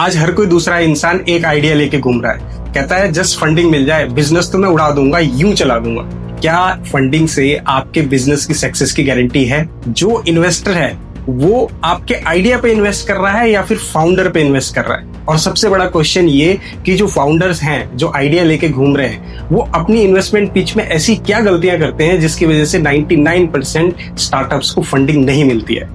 आज हर कोई दूसरा इंसान एक आइडिया लेके घूम रहा है, कहता है जस्ट फंडिंग मिल जाए बिजनेस तो मैं उड़ा दूंगा, यूं चला दूंगा। क्या फंडिंग से आपके बिजनेस की सक्सेस की गारंटी है? जो इन्वेस्टर है वो आपके आइडिया पे इन्वेस्ट कर रहा है या फिर फाउंडर पे इन्वेस्ट कर रहा है? और सबसे बड़ा क्वेश्चन ये कि जो फाउंडर्स हैं, जो आइडिया लेके घूम रहे हैं, वो अपनी इन्वेस्टमेंट पिच में ऐसी क्या गलतियां करते हैं जिसकी वजह से 99% स्टार्टअप्स को फंडिंग नहीं मिलती है?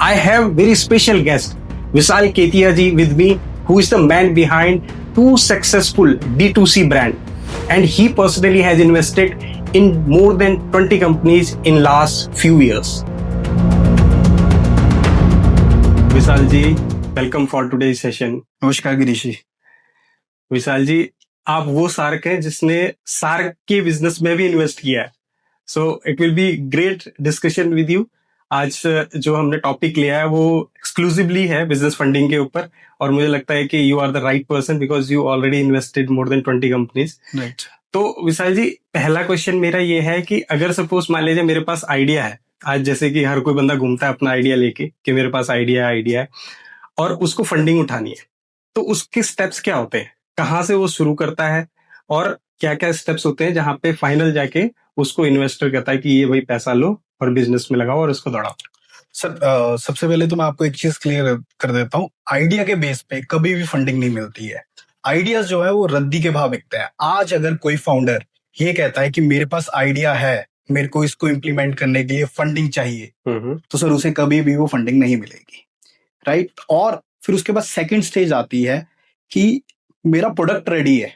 I have very special guest Vishal Ketia ji with me, who is the man behind two successful D2C brand, and he personally has invested in more than 20 companies in last few years. Vishal ji, welcome for today's session. नमस्कार गिरीश जी। विशाल जी, आप वो SAARC हैं जिसने SAARC के business में भी invest किया है, so it will be great discussion with you. आज जो हमने टॉपिक लिया है वो एक्सक्लूसिवली है बिजनेस फंडिंग के ऊपर, और मुझे लगता है कि you are the right person because you already invested more than 20 companies. Right. तो विशाल जी, पहला क्वेश्चन मेरा ये है कि अगर सपोज मान लीजिए मेरे पास आइडिया है, आज जैसे कि हर कोई बंदा घूमता है अपना आइडिया लेके कि मेरे पास आइडिया है और उसको फंडिंग उठानी है, तो उसके स्टेप्स क्या होते हैं? कहाँ से वो शुरू करता है और क्या क्या स्टेप्स होते हैं जहां पे फाइनल जाके उसको इन्वेस्टर कहता है कि ये भाई पैसा लो और बिजनेस में लगाओ और इसको दौड़ाओ? सर, सबसे पहले तो मैं आपको एक चीज क्लियर कर देता हूँ। आइडिया के बेस पे कभी भी फंडिंग नहीं मिलती है। आइडियाज जो है वो रद्दी के भाव बिकते हैं। आज अगर कोई फाउंडर ये कहता है कि मेरे पास आइडिया है, मेरे को इसको इम्प्लीमेंट करने के लिए फंडिंग चाहिए, तो सर उसे कभी भी वो फंडिंग नहीं मिलेगी। राइट। और फिर उसके बाद सेकंड स्टेज आती है कि मेरा प्रोडक्ट रेडी है,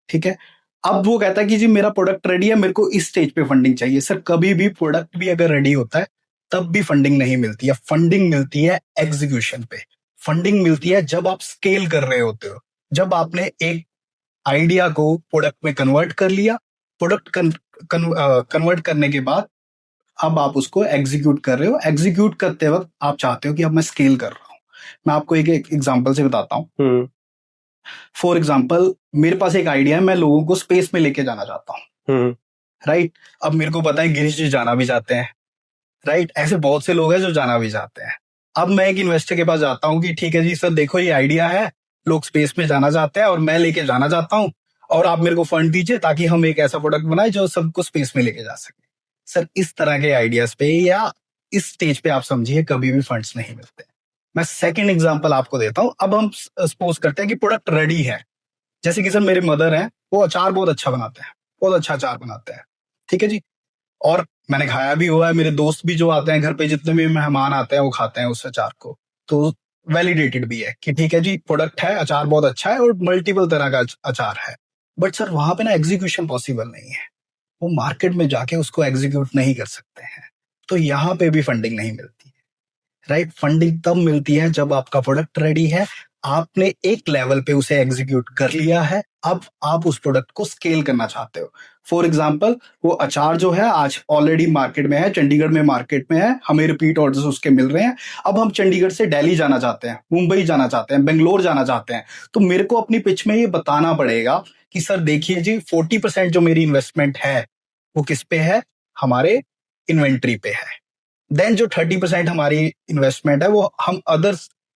ठीक है। अब वो कहता है कि जी मेरा प्रोडक्ट रेडी है, मेरे को इस स्टेज पे फंडिंग चाहिए। सर कभी भी प्रोडक्ट भी अगर रेडी होता है तब भी फंडिंग नहीं मिलती है। फंडिंग मिलती है एग्जीक्यूशन पे। फंडिंग मिलती है जब आप स्केल कर रहे होते हो, जब आपने एक आइडिया को प्रोडक्ट में कन्वर्ट कर लिया। प्रोडक्ट कन्वर्ट करने के बाद अब आप उसको एग्जीक्यूट कर रहे हो। एग्जीक्यूट करते वक्त आप चाहते हो कि अब मैं स्केल कर रहा हूं। मैं आपको एक एग्जाम्पल से बताता हूँ। फॉर एग्जाम्पल, मेरे पास एक आइडिया है, मैं लोगों को स्पेस में लेके जाना चाहता हूँ। राइट। अब मेरे को पता है गिरीश जी जाना भी चाहते हैं। राइट। ऐसे बहुत से लोग हैं जो जाना भी चाहते हैं। अब मैं एक इन्वेस्टर के पास जाता हूँ कि ठीक है जी सर, देखो ये आइडिया है, लोग स्पेस में जाना चाहते हैं और मैं लेके जाना चाहता हूँ, और आप मेरे को फंड दीजिए ताकि हम एक ऐसा प्रोडक्ट बनाए जो सबको स्पेस में लेके जा सके। सर इस तरह के आइडियाज पे या इस स्टेज पे आप समझिए कभी भी फंड्स नहीं मिलते। मैं सेकंड एग्जांपल आपको देता हूं। अब हम सपोज करते हैं कि प्रोडक्ट रेडी है। जैसे कि सर मेरे मदर हैं, वो अचार बहुत अच्छा बनाते हैं, बहुत अच्छा अचार बनाते हैं, ठीक है जी। और मैंने खाया भी हुआ है, मेरे दोस्त भी जो आते हैं घर पे, जितने भी मेहमान आते हैं वो खाते हैं उस अचार को, तो वैलिडेटेड भी है कि ठीक है जी प्रोडक्ट है, अचार बहुत अच्छा है और मल्टीपल तरह का अचार है। बट सर वहां पे ना एग्जीक्यूशन पॉसिबल नहीं है। वो मार्केट में जाके उसको एग्जीक्यूट नहीं कर सकते हैं, तो यहाँ पे भी फंडिंग नहीं मिलती है। राइट। फंडिंग तब मिलती है जब आपका प्रोडक्ट रेडी है, आपने एक लेवल पे उसे एग्जीक्यूट कर लिया है, अब आप उस प्रोडक्ट को स्केल करना चाहते हो। फॉर एग्जांपल, वो अचार जो है आज ऑलरेडी मार्केट में है, चंडीगढ़ में मार्केट में है, हमें रिपीट ऑर्डर्स उसके मिल रहे हैं। अब हम चंडीगढ़ से दिल्ली जाना चाहते हैं, मुंबई जाना चाहते हैं, बेंगलोर जाना चाहते हैं, तो मेरे को अपनी पिच में ये बताना पड़ेगा कि सर देखिए जी 40% जो मेरी इन्वेस्टमेंट है वो किस पे है, हमारे इन्वेंट्री पे है। देन जो 30% हमारी इन्वेस्टमेंट है वो हम अदर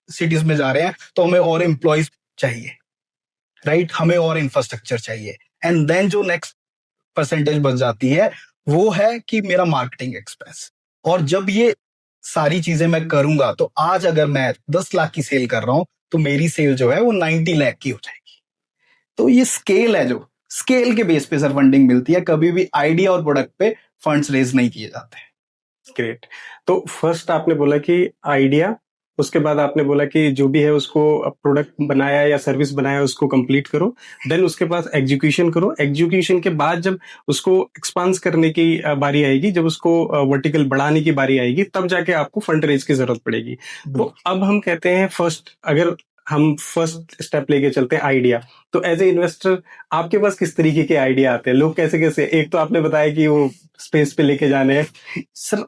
सिटीज में जा रहे हैं, तो हमें और एम्प्लॉयज चाहिए। राइट। हमें और इंफ्रास्ट्रक्चर चाहिए। एंड देन जो नेक्स्ट परसेंटेज बच जाती है वो है कि मेरा मार्केटिंग एक्सपेंस। और जब ये सारी चीजें मैं करूंगा, तो आज अगर मैं 10 लाख की सेल कर रहा हूं तो मेरी सेल जो है वो 90 लाख की हो जाएगी। तो ये स्केल है, जो स्केल के बेस पे सर फंडिंग मिलती है। कभी भी आइडिया और प्रोडक्ट पे फंड्स रेज नहीं किए जाते हैं। ग्रेट। तो फर्स्ट आपने बोला कि आइडिया, उसके बाद आपने बोला कि जो भी है उसको प्रोडक्ट बनाया या सर्विस बनाया उसको कंप्लीट करो, देन उसके बाद एग्जीक्यूशन करो। एग्जीक्यूशन के बाद जब उसको एक्सपांस करने की बारी आएगी, जब उसको वर्टिकल बढ़ाने की बारी आएगी, तब जाके आपको फंड रेज की जरूरत पड़ेगी। तो अब हम कहते हैं अगर हम फर्स्ट स्टेप लेके चलते हैं आइडिया, तो एज ए इन्वेस्टर आपके पास किस तरीके के आइडिया आते हैं? लोग कैसे कैसे, एक तो आपने बताया कि वो स्पेस पे लेके जाने हैं। सर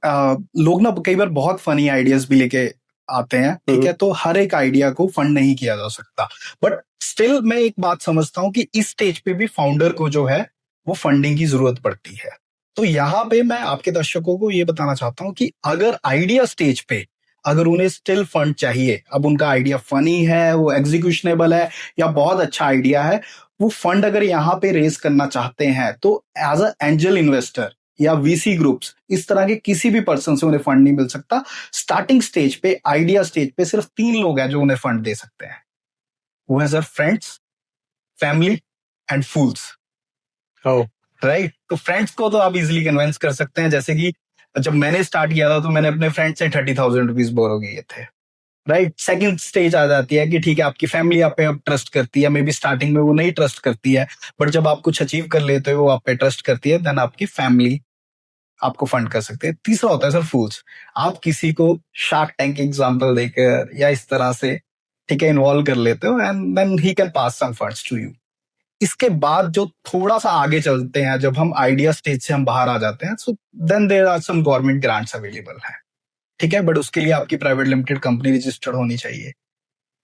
लोग ना कई बार बहुत फनी आइडियाज भी लेके आते हैं, ठीक है। तो हर एक आइडिया को फंड नहीं किया जा सकता, बट स्टिल मैं एक बात समझता हूं कि इस स्टेज पे भी फाउंडर को जो है वो फंडिंग की जरूरत पड़ती है। तो यहाँ पे मैं आपके दर्शकों को ये बताना चाहता हूँ कि अगर आइडिया स्टेज पे अगर उन्हें स्टिल फंड चाहिए, अब उनका आइडिया फनी है, वो एग्जीक्यूशनेबल है या बहुत अच्छा आइडिया है, वो फंड अगर यहाँ पे रेज करना चाहते हैं तो एज अ एंजल इन्वेस्टर या वीसी ग्रुप्स, इस तरह के किसी भी पर्सन से उन्हें फंड नहीं मिल सकता। स्टार्टिंग स्टेज पे, आइडिया स्टेज पे सिर्फ 3 लोग हैं जो उन्हें फंड दे सकते हैं। वो है sir friends, family and fools. Right, तो फ्रेंड्स को तो आप इजिली कन्विंस कर सकते हैं। जैसे कि जब मैंने स्टार्ट किया था तो मैंने अपने फ्रेंड से 30,000 रुपीज बोरो किए थे। राइट, सेकंड स्टेज आ जाती है कि ठीक है, आपकी फैमिली आप पे अब ट्रस्ट करती है। मे बी स्टार्टिंग में वो नहीं ट्रस्ट करती है, बट जब आप कुछ अचीव कर लेते हो वो आप पे ट्रस्ट करती है, देन आपकी फैमिली आपको फंड कर सकते हैं। तीसरा होता है सर फूल्स। आप किसी को शार्क टैंक एग्जांपल देकर या इस तरह से ठीक है इन्वॉल्व कर लेते हो and then he can pass some funds to you. इसके बाद जो थोड़ा सा आगे चलते हैं, जब हम आइडिया स्टेज से हम बाहर आ जाते हैं, so then there are some government grants available है। ठीक है, बट उसके लिए आपकी प्राइवेट लिमिटेड कंपनी रजिस्टर्ड होनी चाहिए।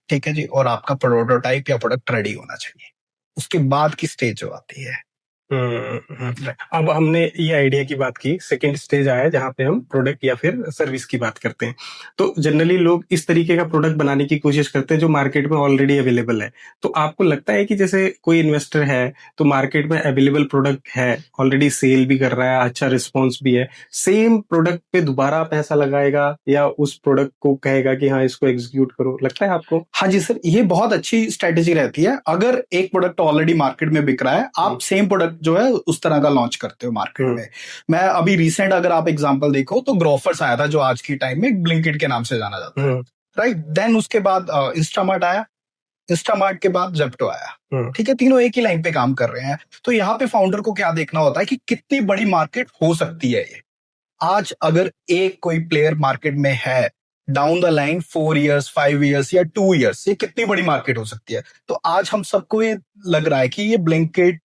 ठीक है जी, और आपका प्रोटोटाइप या प्रोडक्ट रेडी होना चाहिए। उसके बाद की स्टेज जो आती है। अब हमने ये आइडिया की बात की, सेकंड स्टेज आया जहाँ पे हम प्रोडक्ट या फिर सर्विस की बात करते हैं। तो जनरली लोग इस तरीके का प्रोडक्ट बनाने की कोशिश करते हैं जो मार्केट में ऑलरेडी अवेलेबल है। तो आपको लगता है कि जैसे कोई इन्वेस्टर है तो मार्केट में अवेलेबल प्रोडक्ट है, ऑलरेडी सेल भी कर रहा है, अच्छा रिस्पॉन्स भी है, सेम प्रोडक्ट पे दोबारा पैसा लगाएगा या उस प्रोडक्ट को कहेगा कि हाँ इसको एग्जीक्यूट करो, लगता है आपको? हाँ जी सर, ये बहुत अच्छी स्ट्रेटेजी रहती है। अगर एक प्रोडक्ट ऑलरेडी मार्केट में बिक रहा है, आप सेम प्रोडक्ट जो है उस तरह का लॉन्च करते हो मार्केट में। मैं अभी रिसेंट अगर आप एग्जांपल देखो तो ग्रोफर्स आया था, जो आज की टाइम में ब्लिंकिट के नाम से जाना जाता है। राइट, देन उसके बाद इंस्टामार्ट आया, इंस्टामार्ट के बाद जेप्टो आया। ठीक है, तीनों एक ही लाइन पे काम कर रहे हैं। तो यहाँ पे फाउंडर को क्या देखना होता है कि कितनी बड़ी मार्केट हो सकती है ये। आज अगर एक कोई प्लेयर मार्केट में है, down the line 4 years 5 years या 2 इयर्स, ये कितनी बड़ी मार्केट हो सकती है। तो आज हम सबको ये लग रहा है कि ये Blinkit,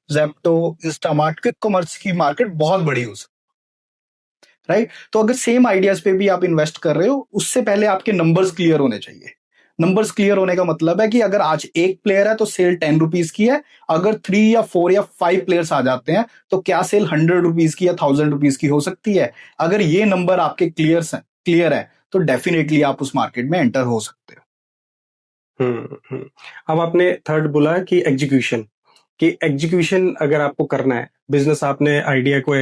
Zepto, Instamart, quick commerce की मार्केट बहुत बड़ी हो सकती है। राइट, तो अगर सेम आइडियाज पे भी आप इन्वेस्ट कर रहे हो, उससे पहले आपके नंबर्स क्लियर होने चाहिए। नंबर्स क्लियर होने का मतलब है कि अगर आज एक प्लेयर है तो सेल 10 रुपीज की है, अगर 3 या 4 या 5 प्लेयर्स आ जाते हैं तो क्या सेल 100 रुपीज की या 1000 रुपीज की हो सकती है। अगर ये नंबर आपके क्लियर है तो डेफिनेटली आप उस मार्केट में एंटर हो सकते हो। अब आपने थर्ड बोला कि एग्जीक्यूशन अगर आपको करना है, बिजनेस आपने आइडिया को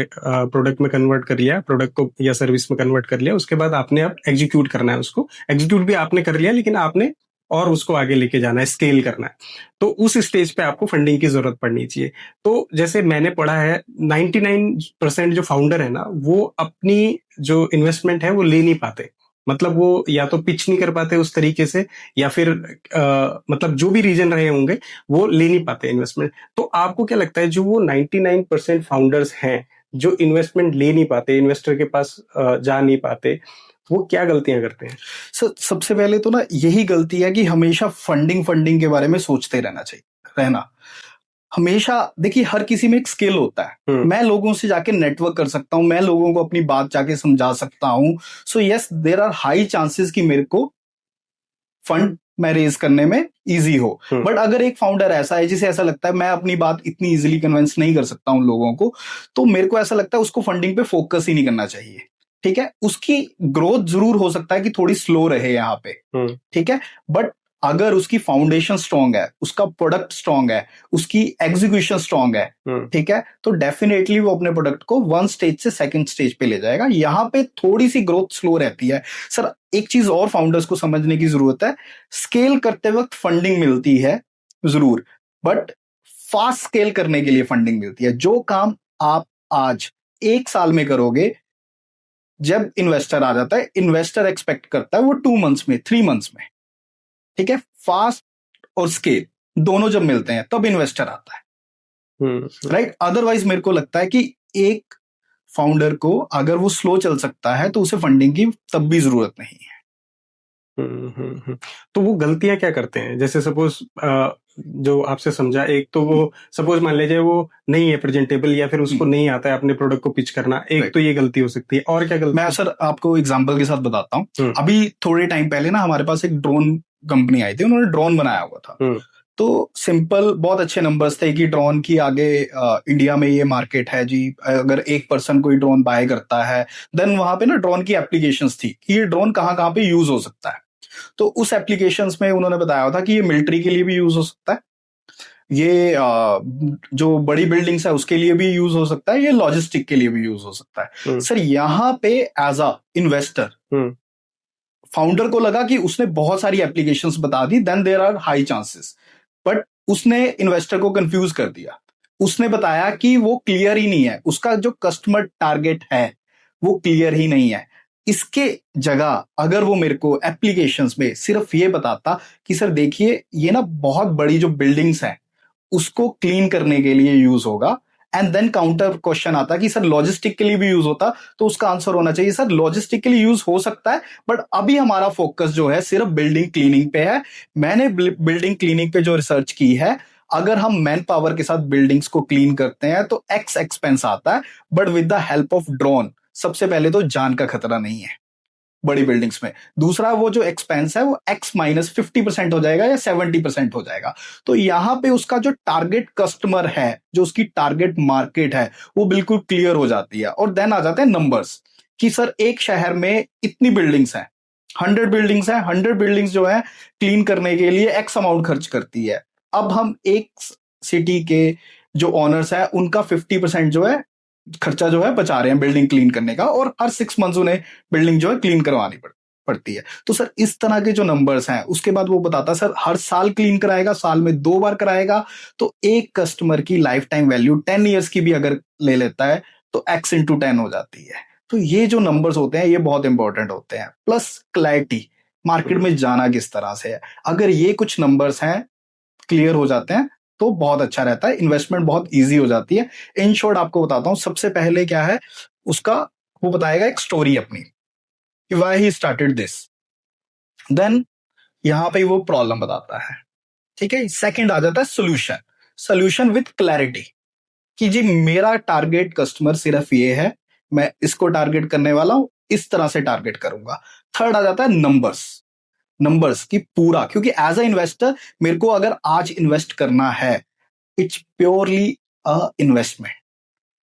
प्रोडक्ट में कन्वर्ट कर लिया, प्रोडक्ट को या सर्विस में कन्वर्ट कर लिया, उसके बाद आपने अब एग्जीक्यूट करना है उसको। एग्जीक्यूट भी आपने कर लिया लेकिन आपने और उसको आगे लेके जाना है, स्केल करना है। तो उस स्टेज पे आपको फंडिंग की जरूरत पड़नी चाहिए। तो जैसे मैंने पढ़ा है 99% जो फाउंडर है ना, वो अपनी जो इन्वेस्टमेंट है वो ले नहीं पाते। मतलब वो या तो पिच नहीं कर पाते उस तरीके से, या फिर मतलब जो भी रीजन रहे होंगे वो ले नहीं पाते इन्वेस्टमेंट। तो आपको क्या लगता है जो वो 99% फाउंडर्स हैं जो इन्वेस्टमेंट ले नहीं पाते, इन्वेस्टर के पास जा नहीं पाते, वो क्या गलतियां करते हैं? सबसे पहले तो ना यही गलती है कि हमेशा फंडिंग के बारे में सोचते रहना। हमेशा देखिए, हर किसी में एक स्किल होता है। मैं लोगों से जाके नेटवर्क कर सकता हूं, मैं लोगों को अपनी बात जाके समझा सकता हूं। So yes, there are high chances कि मेरे को फंड मैं रेज करने में इजी हो। बट अगर एक फाउंडर ऐसा है जिसे ऐसा लगता है मैं अपनी बात इतनी इजीली कन्विंस नहीं कर सकता उन लोगों को, तो मेरे को ऐसा लगता है उसको फंडिंग पे फोकस ही नहीं करना चाहिए। ठीक है, उसकी ग्रोथ जरूर हो सकता है कि थोड़ी स्लो रहे यहाँ पे। ठीक है, बट अगर उसकी फाउंडेशन स्ट्रांग है, उसका प्रोडक्ट स्ट्रांग है, उसकी एग्जीक्यूशन स्ट्रांग है, ठीक है, तो डेफिनेटली वो अपने प्रोडक्ट को 1 स्टेज से 2nd स्टेज पे ले जाएगा। यहाँ पे थोड़ी सी ग्रोथ स्लो रहती है। सर एक चीज और फाउंडर्स को समझने की जरूरत है, स्केल करते वक्त फंडिंग मिलती है जरूर, बट फास्ट स्केल करने के लिए फंडिंग मिलती है। जो काम आप आज 1 साल में करोगे, जब इन्वेस्टर आ जाता है, इन्वेस्टर एक्सपेक्ट करता है वो 2 मंथ्स में, 3 मंथ्स में। ठीक है, फास्ट और स्केल दोनों जब मिलते हैं तब इन्वेस्टर आता है। राइट, अदरवाइज मेरे को लगता है कि एक फाउंडर को अगर वो स्लो चल सकता है तो उसे फंडिंग की तब भी जरूरत नहीं है। तो वो गलतियां क्या करते हैं? जैसे सपोज जो आपसे समझा, एक तो वो सपोज मान लीजिए वो नहीं है प्रेजेंटेबल या फिर उसको नहीं आता है अपने प्रोडक्ट को पिच करना, एक तो ये गलती हो सकती है। और क्या गलती? मैं सर आपको एग्जांपल के साथ बताता हूँ। अभी थोड़े टाइम पहले ना हमारे पास एक ड्रोन कंपनी आई थी, उन्होंने ड्रोन बनाया हुआ था। तो सिंपल बहुत अच्छे नंबर्स थे कि ड्रोन की आगे इंडिया में ये मार्केट है जी, अगर एक पर्सन कोई ड्रोन बाय करता है, देन वहां पे ना ड्रोन की एप्लीकेशंस थी कि ये ड्रोन कहाँ कहाँ पे यूज हो सकता है। तो उस एप्लीकेशंस में उन्होंने बताया था कि ये मिलिट्री के लिए भी यूज हो सकता है, ये जो बड़ी बिल्डिंग्स है उसके लिए भी यूज हो सकता है, ये लॉजिस्टिक के लिए भी यूज हो सकता है। सर यहाँ पे एज अ इन्वेस्टर फाउंडर को लगा कि उसने बहुत सारी एप्लीकेशंस बता दी, then there are high chances, but उसने इन्वेस्टर को कंफ्यूज कर दिया। उसने बताया कि वो क्लियर ही नहीं है, उसका जो कस्टमर टारगेट है वो क्लियर ही नहीं है। इसके जगह अगर वो मेरे को एप्लीकेशंस में सिर्फ ये बताता कि सर देखिए ये ना बहुत बड़ी जो बिल्डिंग्स हैं उसको क्लीन करने के लिए यूज होगा, एंड देन काउंटर क्वेश्चन आता कि सर लॉजिस्टिक के लिए भी यूज होता, तो उसका आंसर होना चाहिए सर लॉजिस्टिक के लिए यूज हो सकता है, बट अभी हमारा फोकस जो है सिर्फ बिल्डिंग क्लीनिंग पे है। मैंने बिल्डिंग क्लीनिंग पे जो रिसर्च की है, अगर हम मैन पावर के साथ बिल्डिंग्स को क्लीन करते हैं तो एक्स एक्सपेंस आता है, but with the help of drone सबसे पहले तो जान का खतरा नहीं है बड़ी बिल्डिंग्स में। दूसरा वो जो एक्सपेंस है वो एक्स माइनस 50% हो जाएगा या 70% हो जाएगा। तो यहां पे उसका जो टारगेट कस्टमर है, जो उसकी टारगेट मार्केट है, वो बिल्कुल क्लियर हो जाती है। और देन आ जाते हैं नंबर्स कि सर एक शहर में इतनी बिल्डिंग्स हैं, 100 बिल्डिंग्स हैं, 100 बिल्डिंग्स जो है क्लीन करने के लिए एक्स अमाउंट खर्च करती है। अब हम एक सिटी के जो ओनर्स है उनका 50% जो है खर्चा जो है बचा रहे हैं बिल्डिंग क्लीन करने का, और हर 6 मंथ्स उन्हें बिल्डिंग जो है क्लीन करवानी पड़ती है। तो सर इस तरह के जो नंबर्स हैं, उसके बाद वो बताता सर हर साल क्लीन कराएगा, साल में 2 बार कराएगा, तो एक कस्टमर की लाइफ टाइम वैल्यू 10 ईयर्स की भी अगर ले लेता है तो x इंटू 10 हो जाती है। तो ये जो नंबर्स होते हैं ये बहुत इंपॉर्टेंट होते हैं, प्लस क्लैरिटी मार्केट में जाना किस तरह से है। अगर ये कुछ नंबर्स हैं क्लियर हो जाते हैं तो बहुत अच्छा रहता है, इन्वेस्टमेंट बहुत इजी हो जाती है। इन शॉर्ट आपको बताता हूं, सबसे पहले क्या है उसका, वो बताएगा एक स्टोरी अपनी कि why he started this, then यहां पे वो प्रॉब्लम बताता है। ठीक है, सेकंड आ जाता है सोल्यूशन, सोल्यूशन विथ क्लैरिटी कि जी मेरा टारगेट कस्टमर सिर्फ ये है, मैं इसको टारगेट करने वाला हूं, इस तरह से टारगेट करूंगा। थर्ड आ जाता है नंबर्स, नंबर्स की पूरा, क्योंकि एज अ इन्वेस्टर मेरे को अगर आज इन्वेस्ट करना है, it's purely a investment,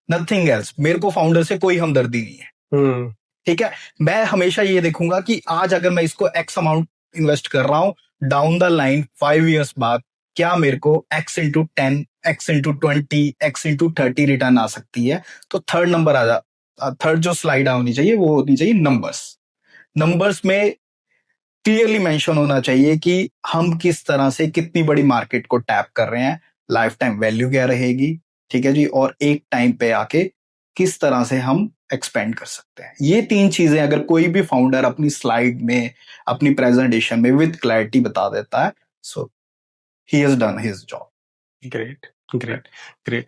nothing else. मेरे को फाउंडर से कोई हमदर्दी नहीं है। ठीक है, मैं हमेशा ये देखूंगा कि आज अगर मैं इसको एक्स अमाउंट इन्वेस्ट कर रहा हूं, डाउन द लाइन 5 ईयर्स बाद क्या मेरे को x into 10, x into 20, x into 30 return आ सकती है। तो थर्ड नंबर आ जा, थर्ड जो स्लाइड होनी चाहिए वो होनी चाहिए नंबर्स। नंबर्स में क्लियरली मेंशन होना चाहिए कि हम किस तरह से कितनी बड़ी मार्केट को टैप कर रहे हैं, लाइफ टाइम वैल्यू क्या रहेगी, ठीक है जी, और एक टाइम पे आके किस तरह से हम एक्सपेंड कर सकते हैं। ये 3 चीजें अगर कोई भी फाउंडर अपनी स्लाइड में, अपनी प्रेजेंटेशन में विद क्लैरिटी बता देता है, so he has done his job. Great great great.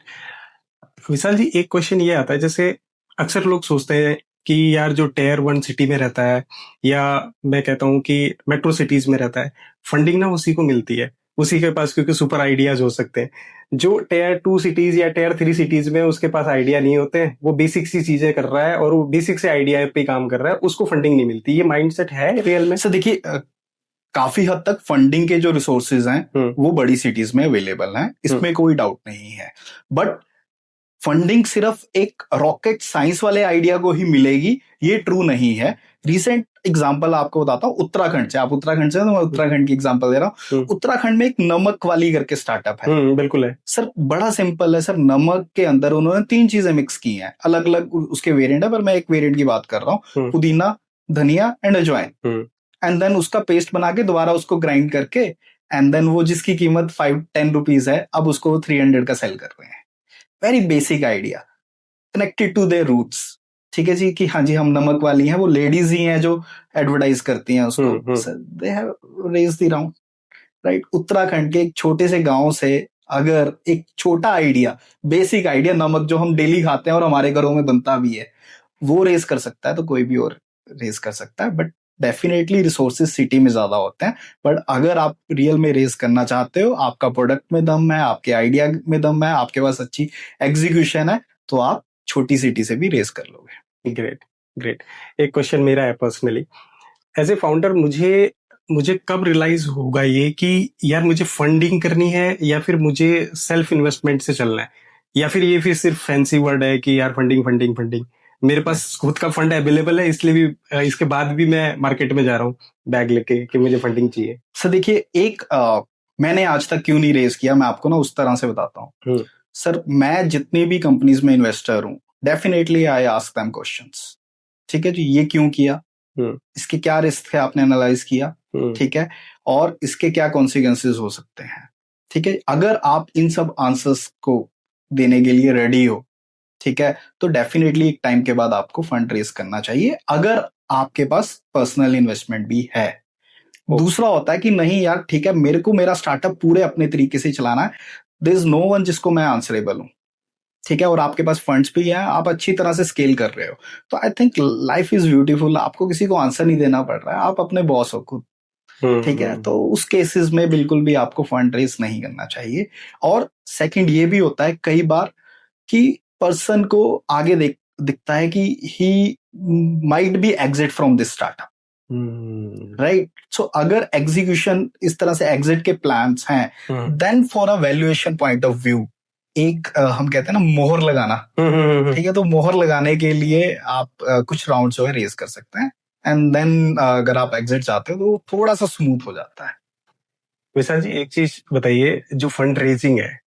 Vishal ji, एक क्वेश्चन ये आता है, जैसे अक्सर लोग सोचते हैं कि यार जो Tier 1 सिटी में रहता है, या मैं कहता हूँ कि मेट्रो सिटीज में रहता है, फंडिंग ना उसी को मिलती है, उसी के पास, क्योंकि सुपर आइडियाज हो सकते हैं। जो Tier 2 सिटीज या Tier 3 सिटीज में उसके पास आइडिया नहीं होते, वो बेसिक सी चीजें कर रहा है और वो बेसिक से आइडिया पे काम कर रहा है, उसको फंडिंग नहीं मिलती। ये माइंडसेट है रियल में? सर देखिए, काफी हद तक फंडिंग के जो रिसोर्सेज हैं वो बड़ी सिटीज में अवेलेबल हैं, इसमें कोई डाउट नहीं है। बट फंडिंग सिर्फ एक रॉकेट साइंस वाले आइडिया को ही मिलेगी, ये ट्रू नहीं है। रिसेंट एग्जांपल आपको बताता हूँ, उत्तराखंड से, आप उत्तराखंड से, तो मैं उत्तराखंड की एग्जांपल दे रहा हूँ। उत्तराखंड में एक नमक वाली करके स्टार्टअप है। बिल्कुल है सर, बड़ा सिंपल है सर, नमक के अंदर उन्होंने 3 चीजें मिक्स की हैं, अलग अलग उसके वेरिएंट है, पर मैं एक वेरिएंट की बात कर रहा हूँ, पुदीना, धनिया एंड अजवाइन, एंड देन उसका पेस्ट बना के दोबारा उसको ग्राइंड करके, एंड देन वो जिसकी कीमत 5-10 रुपीज है, अब उसको 300 का सेल कर रहे हैं। Very basic idea connected to their roots. ठीक है जी, कि हाँ जी हम नमक वाली हैं, वो लेडीज ही हैं जो एडवर्टाइज करती हैं उसको। They have raised the round, right. Uttarakhand के एक छोटे से गांव से अगर एक छोटा आइडिया, बेसिक आइडिया, नमक जो हम डेली खाते हैं और हमारे घरों में बनता भी है, वो रेस कर सकता है, तो कोई भी और रेस कर सकता है। बट डेफिनेटली रिसोर्सेज सिटी में ज्यादा होते हैं, बट अगर आप रियल में रेस करना चाहते हो, आपका प्रोडक्ट में दम है, आपके आइडिया में दम है, आपके पास अच्छी एग्जीक्यूशन है, तो आप छोटी सिटी से भी रेस कर लोगे। Great great. एक क्वेश्चन मेरा है पर्सनली, एज ए फाउंडर, मुझे मुझे कब रियलाइज होगा ये कि यार मुझे फंडिंग करनी है या फिर मुझे सेल्फ इन्वेस्टमेंट से चलना है, या फिर ये फिर सिर्फ फैंसी वर्ड है कि यार फंडिंग फंडिंग फंडिग, मेरे पास खुद का फंड अवेलेबल है इसलिए भी इसके बाद भी मैं मार्केट में जा रहा हूँ बैग लेके कि मुझे फंडिंग चाहिए। सर देखिए, मैंने आज तक क्यों नहीं रेज किया, मैं आपको ना उस तरह से बताता हूँ। सर मैं जितनी भी कंपनीज में इन्वेस्टर हूँ, definitely I ask them questions. ठीक है जी, ये क्यों किया, इसके क्या रिस्क है आपने एनालाइज किया, ठीक है, और इसके क्या कॉन्सिक्वेंसेस हो सकते हैं। ठीक है, अगर आप इन सब आंसर्स को देने के लिए रेडी हो, ठीक है, तो डेफिनेटली एक टाइम के बाद आपको फंड रेज करना चाहिए, अगर आपके पास पर्सनल इन्वेस्टमेंट भी है। दूसरा होता है कि नहीं यार ठीक है, मेरे को मेरा स्टार्टअप पूरे अपने तरीके से चलाना है, देयर इज नो वन जिसको मैं आंसरेबल हूं, ठीक है, और आपके पास फंड्स भी हैं, आप अच्छी तरह से स्केल कर रहे हो, तो I think life is beautiful, आपको किसी को आंसर नहीं देना पड़ रहा है, आप अपने बॉस हो खुद। ठीक है, तो उस केसेस में बिल्कुल भी आपको फंड रेज नहीं करना चाहिए। और सेकंड ये भी होता है कई बार कि पर्सन को आगे दिखता है कि he might be exit from this startup, right. So अगर एग्जीक्यूशन इस तरह से एग्जिट के प्लान्स हैं, then for a valuation point of view एक हम कहते हैं ना मोहर लगाना, ठीक है, तो मोहर लगाने के लिए आप कुछ राउंड जो है रेज कर सकते हैं, एंड देन अगर आप एग्जिट चाहते हो तो थोड़ा सा स्मूथ हो जाता है। विशाल जी एक चीज बताइए, जो फंड रेजिंग है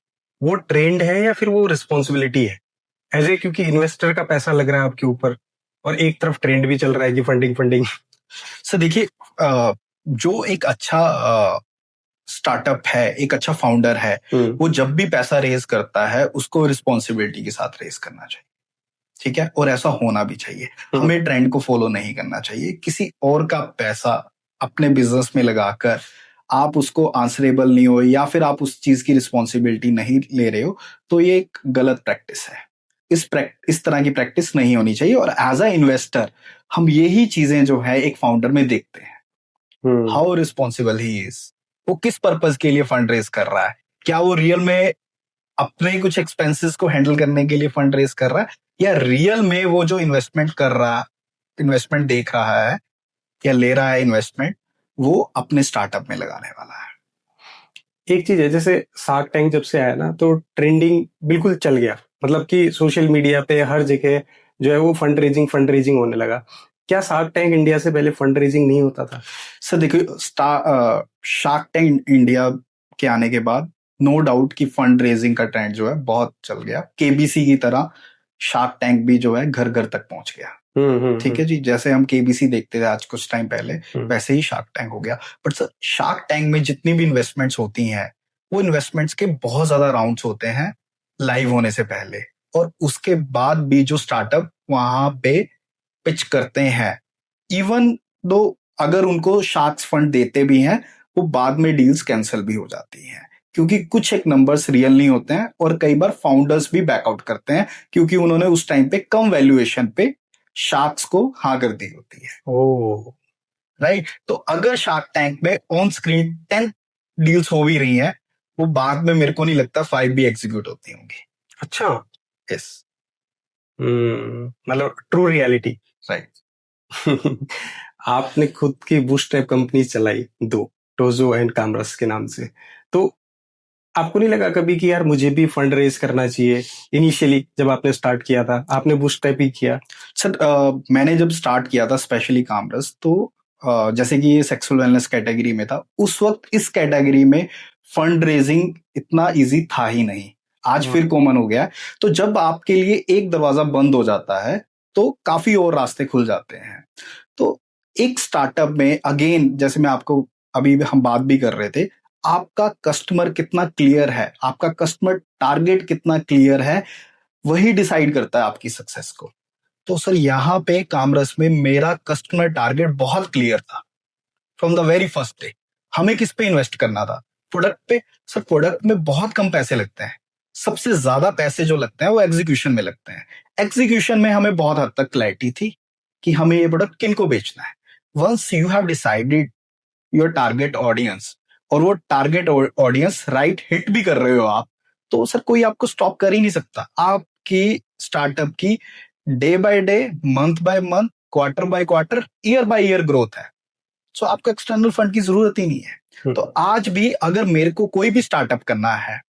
वो ट्रेंड है या फिर वो रिस्पॉन्सिबिलिटी है एज ए, क्योंकि इन्वेस्टर का पैसा लग रहा है आपके ऊपर और एक तरफ ट्रेंड भी चल रहा है कि फंडिंग फंडिंग। सर देखिए, जो एक अच्छा स्टार्टअप है, एक अच्छा फाउंडर है, वो जब भी पैसा रेज करता है उसको रिस्पॉन्सिबिलिटी के साथ रेज करना चाहिए, ठीक है, और ऐसा होना भी चाहिए। हमें ट्रेंड को फॉलो नहीं करना चाहिए, किसी और का पैसा अपने बिजनेस में लगाकर आप उसको आंसरेबल नहीं हो या फिर आप उस चीज की रिस्पॉन्सिबिलिटी नहीं ले रहे हो, तो ये एक गलत प्रैक्टिस है। इस तरह की प्रैक्टिस नहीं होनी चाहिए, और एज अ इन्वेस्टर हम यही चीजें जो है एक फाउंडर में देखते हैं, हाउ रिस्पॉन्सिबल ही इज, वो किस पर्पज के लिए फंड रेज कर रहा है, क्या वो रियल में अपने कुछ एक्सपेंसेस को हैंडल करने के लिए फंड रेज कर रहा है, या रियल में वो जो इन्वेस्टमेंट देख रहा है या ले रहा है इन्वेस्टमेंट, वो अपने स्टार्टअप में लगाने वाला है। एक चीज है, जैसे शार्क टैंक जब से आया ना तो ट्रेंडिंग बिल्कुल चल गया, मतलब कि सोशल मीडिया पे हर जगह जो है वो फंड रेजिंग होने लगा। क्या शार्क टैंक इंडिया से पहले फंड रेजिंग नहीं होता था? सर देखिए, शार्क टैंक इंडिया के आने के बाद नो डाउट कि फंड रेजिंग का ट्रेंड जो है बहुत चल गया, केबीसी की तरह शार्क टैंक भी जो है घर घर तक पहुंच गया। ठीक है जी, जैसे हम केबीसी देखते थे आज कुछ टाइम पहले, वैसे ही शार्क टैंक हो गया। बट सर शार्क टैंक में जितनी भी इन्वेस्टमेंट्स होती हैं, वो इन्वेस्टमेंट्स के बहुत ज्यादा राउंड्स होते हैं लाइव होने से पहले, और उसके बाद भी जो स्टार्टअप वहां पे पिच करते हैं, इवन दो अगर उनको शार्क्स फंड देते भी हैं, वो बाद में डील्स कैंसिल भी हो जाती हैं, क्योंकि कुछ एक नंबर्स रियल नहीं होते हैं, और कई बार फाउंडर्स भी बैकआउट करते हैं क्योंकि उन्होंने उस टाइम पे कम वैल्यूएशन पे शार्क्स को हाँ कर दी होती है। ओह राइट, तो अगर शार्क टैंक में ऑन स्क्रीन 10 डील्स हो भी रही हैं, वो बाद में मेरे को नहीं लगता 5 भी एग्जीक्यूट होती होंगी। अच्छा, यस, मतलब ट्रू रियलिटी। राइट। आपने खुद की बूटस्ट्रैप कंपनी चलाई 2, टोजो एंड कामरस के नाम से, तो आपको नहीं लगा कभी कि यार मुझे भी फंड रेज करना चाहिए? इनिशियली जब आपने स्टार्ट किया था आपने बूटस्ट्रैप ही किया? सर मैंने जब स्टार्ट किया था स्पेशली कामरस, तो जैसे कि ये सेक्सुअल वेलनेस कैटेगरी में था, उस वक्त इस कैटेगरी में फंड रेजिंग इतना इजी था ही नहीं, आज फिर कॉमन हो गया है। तो जब आपके लिए एक दरवाजा बंद हो जाता है तो काफी और रास्ते खुल जाते हैं। तो एक स्टार्टअप में अगेन, जैसे मैं आपको अभी हम बात भी कर रहे थे, आपका कस्टमर कितना क्लियर है, आपका कस्टमर टारगेट कितना क्लियर है, वही डिसाइड करता है आपकी सक्सेस को। तो सर यहाँ पे कामरस में मेरा कस्टमर टारगेट बहुत क्लियर था from the very first day. हमें किस पे इन्वेस्ट करना था? प्रोडक्ट पे। सर प्रोडक्ट में बहुत कम पैसे लगते हैं, सबसे ज्यादा पैसे जो लगते हैं वो एग्जीक्यूशन में लगते हैं। एग्जीक्यूशन में हमें बहुत हद तक क्लैरिटी थी कि हमें ये प्रोडक्ट किन को बेचना है। Once you have decided your target audience, और वो टारगेट ऑडियंस राइट हिट भी कर रहे हो आप, तो सर कोई आपको स्टॉप कर ही नहीं सकता। आपकी स्टार्टअप की day by day, month by month, quarter by quarter, year by year growth है। सो आपको एक्सटर्नल फंड की जरूरत ही नहीं है। तो आज भी अगर मेरे को कोई भी स्टार्टअप करना है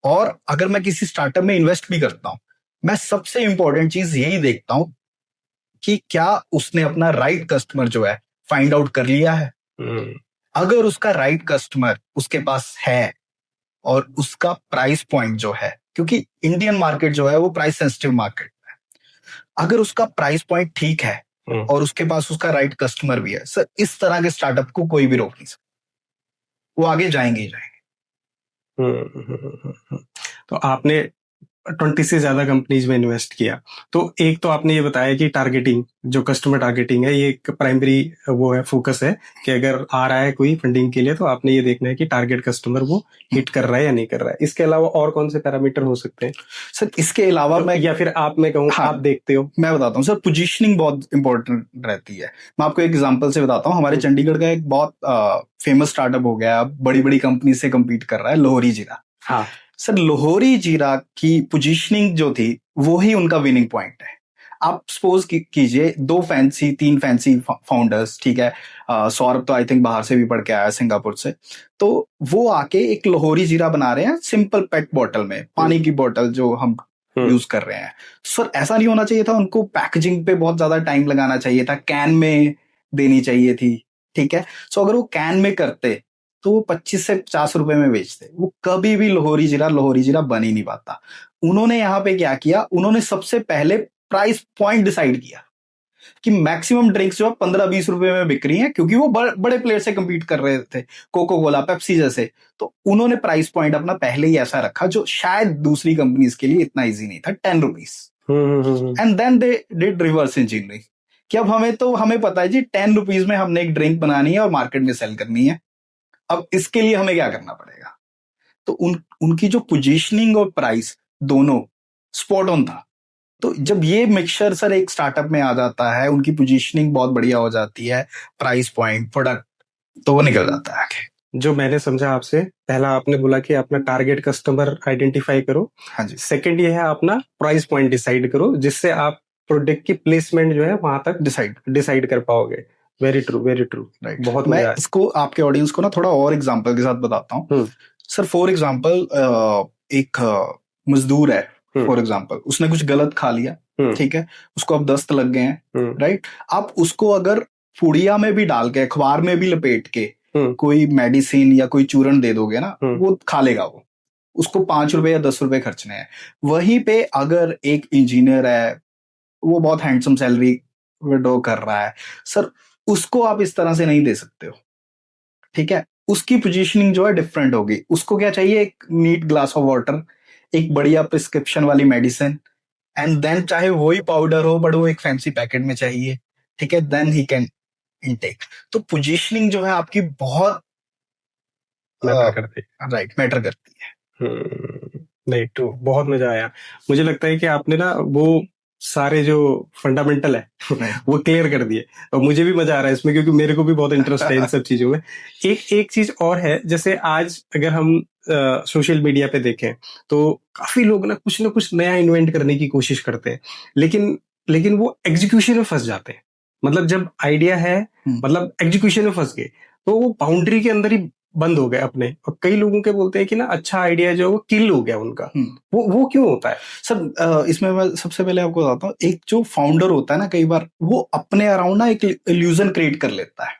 और अगर मैं किसी स्टार्टअप में इन्वेस्ट भी करता हूं, मैं सबसे इंपॉर्टेंट चीज यही देखता हूं कि क्या उसने अपना राइट कस्टमर जो है फाइंड आउट कर लिया है। अगर उसका राइट कस्टमर उसके पास है और उसका प्राइस पॉइंट जो है, क्योंकि इंडियन मार्केट जो है वो प्राइस सेंसिटिव मार्केट है, अगर उसका प्राइस पॉइंट ठीक है और उसके पास उसका राइट कस्टमर भी है, सर इस तरह के स्टार्टअप को कोई भी रोक नहीं सकता, वो आगे जाएंगे ही जाएंगे। तो आपने 20 से ज्यादा कंपनीज में इन्वेस्ट किया, तो एक तो आपने ये बताया कि टारगेटिंग, जो कस्टमर टारगेटिंग है, ये एक प्राइमरी वो है, फोकस है कि अगर आ रहा है कोई फंडिंग के लिए तो आपने ये देखना है कि टारगेट कस्टमर वो हिट कर रहा है या नहीं कर रहा है। इसके अलावा और कौन से पैरामीटर हो सकते हैं सर? इसके अलावा मैं, या फिर आप, मैं कहूँ आप देखते हो? मैं बताता हूँ सर, पोजीशनिंग बहुत इंपॉर्टेंट रहती है। मैं आपको एक एग्जांपल से बताता हूँ। हमारे चंडीगढ़ का एक बहुत फेमस स्टार्टअप हो गया, बड़ी बड़ी कंपनी से कम्पीट कर रहा है, लोहरी जीरा। हाँ सर, लोहरी जीरा की पोजीशनिंग जो थी वो ही उनका विनिंग पॉइंट है। आप सपोज कीजिए 3 फैंसी फाउंडर्स, ठीक है, सौरभ तो आई थिंक बाहर से भी पढ़ के आया, सिंगापुर से, तो वो आके एक लोहरी जीरा बना रहे हैं सिंपल पेट बॉटल में, पानी की बॉटल जो हम यूज कर रहे हैं। सर ऐसा नहीं होना चाहिए था, उनको पैकेजिंग पे बहुत ज्यादा टाइम लगाना चाहिए था, कैन में देनी चाहिए थी, ठीक है। सो अगर वो कैन में करते तो वो 25 से 50 रुपए में बेचते, वो कभी भी लोहरी जीरा बन ही नहीं पाता। उन्होंने यहाँ पे क्या किया, उन्होंने सबसे पहले प्राइस पॉइंट डिसाइड किया कि मैक्सिमम ड्रिंक्स जो है 15-20 रुपए में बिक रही हैं, क्योंकि वो बड़े प्लेयर से compete कर रहे थे, कोको कोला, पेप्सी जैसे। तो उन्होंने प्राइस पॉइंट अपना पहले ही ऐसा रखा जो शायद दूसरी कंपनीज के लिए इतना इजी नहीं था, 10 rupees. And then they did reverse engineering कि अब हमें पता है जी 10 रुपीज में हमने एक ड्रिंक बनानी है और मार्केट में सेल करनी है, अब इसके लिए हमें क्या करना पड़ेगा। तो उनकी जो पोजीशनिंग और प्राइस दोनों स्पॉट ऑन था। तो जब ये मिक्सचर सर एक स्टार्टअप में आ जाता है, उनकी पोजीशनिंग बहुत बढ़िया हो जाती है, प्राइस पॉइंट, प्रोडक्ट, तो वो निकल जाता है आगे। जो मैंने समझा आपसे, पहला आपने बोला कि अपना टारगेट कस्टमर आइडेंटिफाई करो। हाँ जी। सेकंड ये है अपना प्राइस पॉइंट डिसाइड करो, जिससे आप प्रोडक्ट की प्लेसमेंट जो है वहां तक डिसाइड कर पाओगे। Very true, very true. Right. बहुत मैं मजा इसको आपके ऑडियंस को ना थोड़ा और एग्जांपल के साथ बताता हूँ। सर फॉर एग्जांपल एक मजदूर है, फॉर एग्जांपल उसने कुछ गलत खा लिया, ठीक है, उसको अब दस्त लग गए हैं, राइट। आप उसको अगर पुड़िया में भी डाल के, अखबार में भी लपेट के कोई मेडिसिन या कोई चूरन दे दोगे ना, वो खा लेगा, वो उसको 5 रुपए या 10 रुपए खर्चने हैं। वहीं पे अगर एक इंजीनियर है, वो बहुत हैंडसम सैलरी विड्रॉ कर रहा है, सर उसको आप इस तरह से नहीं दे सकते हो, ठीक है। उसकी पोजीशनिंग जो है डिफरेंट होगी। उसको क्या चाहिए, एक नीट ग्लास ऑफ वाटर, एक बढ़िया प्रिस्क्रिप्शन वाली मेडिसिन, एंड देन चाहे वही पाउडर हो बट वो एक फैंसी पैकेट में चाहिए, ठीक है, देन ही कैन इनटेक। तो पोजीशनिंग जो है आपकी बहुत राइट मैटर करती है। नहीं तो बहुत मजा आया। मुझे लगता है कि आपने ना वो सारे जो फंडामेंटल है वो क्लियर कर दिए, और मुझे भी मजा आ रहा है इसमें, क्योंकि मेरे को भी बहुत इंटरेस्ट है इन सब चीजों में। एक चीज और है, जैसे आज अगर हम सोशल मीडिया पे देखें तो काफी लोग ना कुछ नया इन्वेंट करने की कोशिश करते हैं, लेकिन वो एग्जीक्यूशन में फंस जाते हैं। मतलब जब आइडिया है, मतलब एग्जीक्यूशन में फंस गए तो वो बाउंड्री के अंदर ही बंद हो गए अपने। और कई लोगों के बोलते हैं कि ना अच्छा आइडिया जो वो किल हो गया उनका। वो क्यों होता है सर? इसमें मैं सबसे पहले आपको बताता हूँ, एक जो फाउंडर होता है ना, कई बार वो अपने अराउंड ना एक इल्यूजन क्रिएट कर लेता है,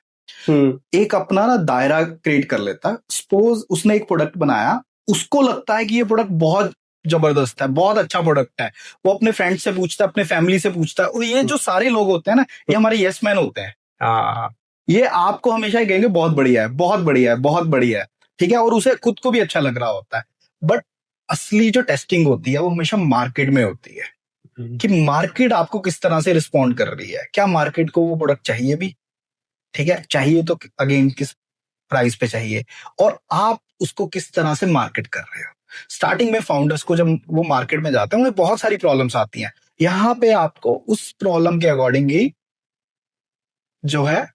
एक अपना ना दायरा क्रिएट कर लेता है। सपोज उसने एक प्रोडक्ट बनाया, उसको लगता है कि ये प्रोडक्ट बहुत जबरदस्त है, बहुत अच्छा प्रोडक्ट है, वो अपने फ्रेंड से पूछता है, अपने फैमिली से पूछता है, और ये जो सारे लोग होते हैं ना, ये हमारे यस मैन होते हैं। ये आपको हमेशा ही कहेंगे बहुत बढ़िया है, बहुत बढ़िया है, बहुत बढ़िया है, ठीक है, और उसे खुद को भी अच्छा लग रहा होता है। बट असली जो टेस्टिंग होती है वो हमेशा मार्केट में होती है, कि मार्केट आपको किस तरह से रिस्पॉन्ड कर रही है, क्या मार्केट को वो प्रोडक्ट चाहिए भी, ठीक है, चाहिए तो अगेन किस प्राइस पे चाहिए, और आप उसको किस तरह से मार्केट कर रहे हो। स्टार्टिंग में फाउंडर्स को जब वो मार्केट में जाते हैं, उन्हें बहुत सारी प्रॉब्लम्स आती हैं। यहाँ पे आपको उस प्रॉब्लम के अकॉर्डिंग ही जो है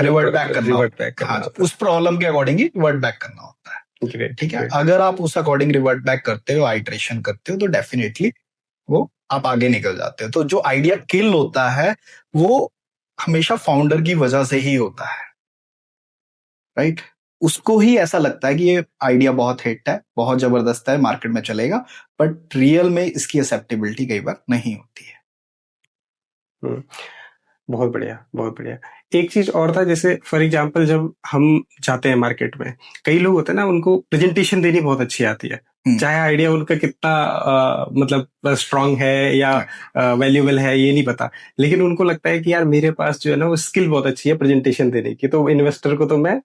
रिवर्ट बैक करना, उस प्रॉब्लम के अकॉर्डिंग ही रिवर्ट बैक करना होता है, ठीक है। अगर आप उस अकॉर्डिंग रिवर्ट बैक करते हो, आइटरेशन करते हो, तो डेफिनेटली वो आप आगे निकल जाते हो। तो जो आइडिया किल होता है वो हमेशा फाउंडर की वजह से ही होता है, राइट? उसको ही ऐसा लगता है कि ये आइडिया बहुत हिट है, बहुत जबरदस्त है, मार्केट में चलेगा, बट रियल में इसकी एक्सेप्टेबिलिटी कई बार नहीं होती है। हम्म, बहुत बढ़िया, बहुत बढ़िया। एक चीज और था, जैसे फॉर एग्जांपल जब हम जाते हैं मार्केट में, कई लोग होते हैं ना, उनको प्रेजेंटेशन देनी बहुत अच्छी आती है, चाहे आइडिया उनका कितना मतलब स्ट्रांग है या वैल्यूएबल है ये नहीं पता, लेकिन उनको लगता है कि यार मेरे पास जो है ना वो स्किल बहुत अच्छी है प्रेजेंटेशन देने की, तो इन्वेस्टर को तो मैं